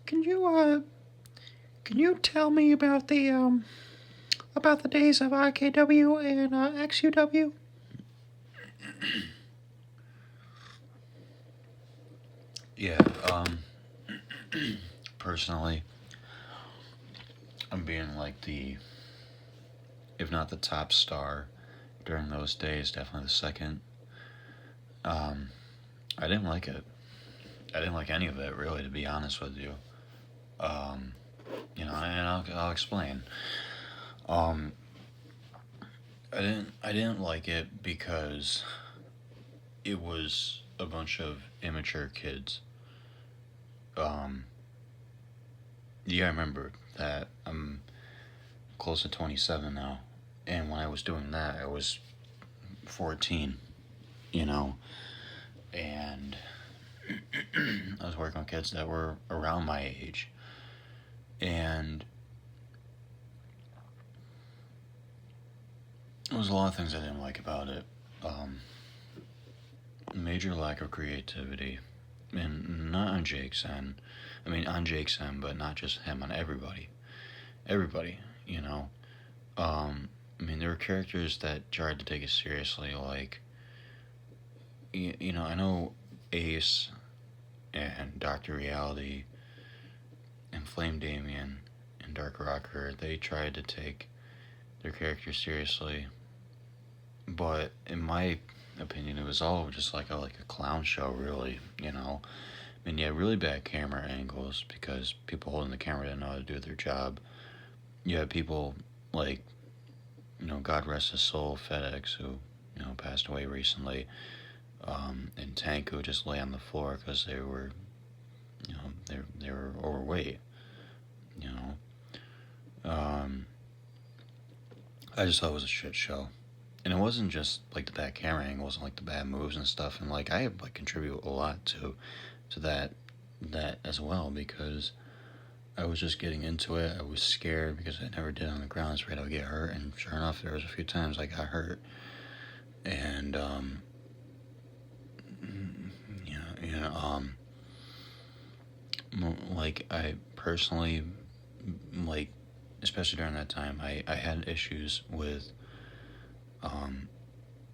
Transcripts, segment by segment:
Can you tell me about the days of IKW and XUW? Yeah, personally, I'm being like if not the top star during those days, definitely the second. Um, I didn't like it. I didn't like any of it, really, to be honest with you. Um, and I'll explain. Um, I didn't like it because it was a bunch of immature kids. Um, yeah, I remember that. I'm close to 27 now, and when I was doing that, I was 14. You know, and I was working with kids that were around my age, and there was a lot of things I didn't like about it. Um, Major lack of creativity, and not on Jake's end. I mean, on Jake's end, but not just him, on everybody. Everybody, you know. I mean, there were characters that tried to take it seriously, like, I know Ace and Doctor Reality and Flame Damien and Dark Rocker, they tried to take their characters seriously, but in my opinion, it was all just like a clown show, really. I mean, yeah, really bad camera angles because people holding the camera didn't know how to do their job. You had people like, God rest his soul, FedEx, who passed away recently, and Tank, who just lay on the floor because they were overweight. You know, I just thought it was a shit show. And it wasn't just like the bad camera angles and like the bad moves and stuff. And like I have like contribute a lot to that as well because I was just getting into it. I was scared because I never did on the ground. I was afraid I would get hurt, and sure enough, there was a few times I got hurt. And you know, like I personally, like especially during that time, I had issues with um,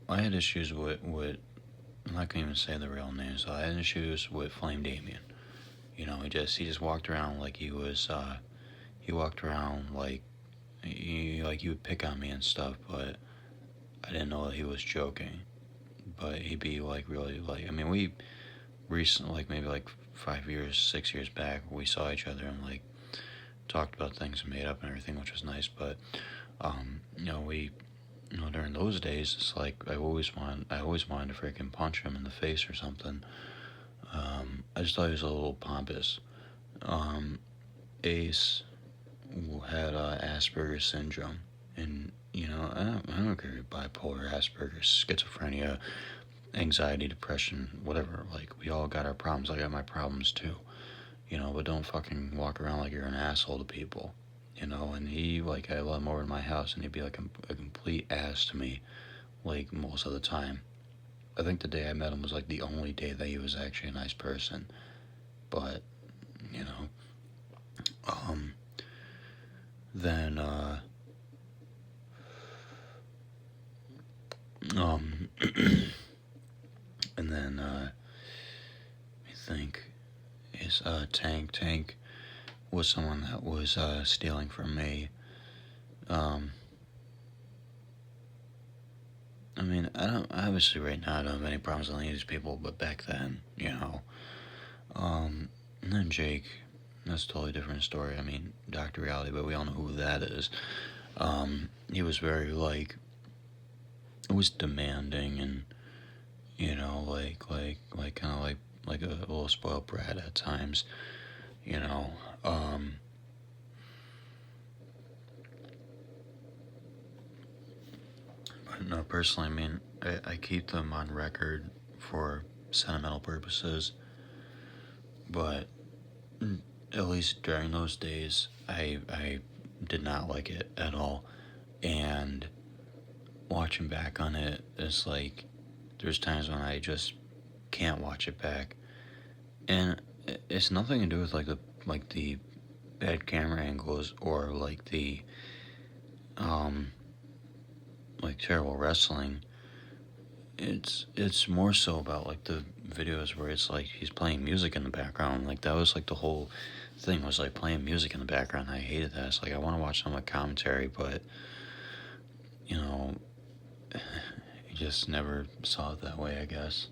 I'm not gonna even say the real name. So I had issues with Flame Damien. He just walked around like he walked around like he would pick on me and stuff, but I didn't know that he was joking. But he'd be like really like I mean we recently like maybe like 5 years, 6 years back we saw each other and like talked about things and made up and everything, which was nice. But we during those days it's like I always wanted to freaking punch him in the face or something. I just thought he was a little pompous. Um, Ace had Asperger's syndrome, and I don't care if you're bipolar, Asperger's, schizophrenia, anxiety, depression, whatever. Like we all got our problems. I got my problems too. But don't fucking walk around like you're an asshole to people. And he like I let him over to my house, and he'd be like a complete ass to me, like most of the time. I think the day I met him was like the only day that he was actually a nice person. But you know, um, then um, and then I think is Tank was someone that was stealing from me. Um, I mean, I don't obviously right now I don't have any problems with any of these people, but back then, and then Jake, that's a totally different story. I mean, Doctor Reality, but we all know who that is. He was very like, it was demanding and like kind of like a little spoiled brat at times. You know, um, but no, personally, I mean, I keep them on record for sentimental purposes, but at least during those days, I did not like it at all, and watching back on it, it's like there's times when I just can't watch it back, and it's nothing to do with like like the bad camera angles or like the like terrible wrestling. It's more so about like the videos where it's like he's playing music in the background. Like that was like the whole thing was like playing music in the background. I hated that. It's like I want to watch some like commentary, but you know, you just never saw it that way, I guess.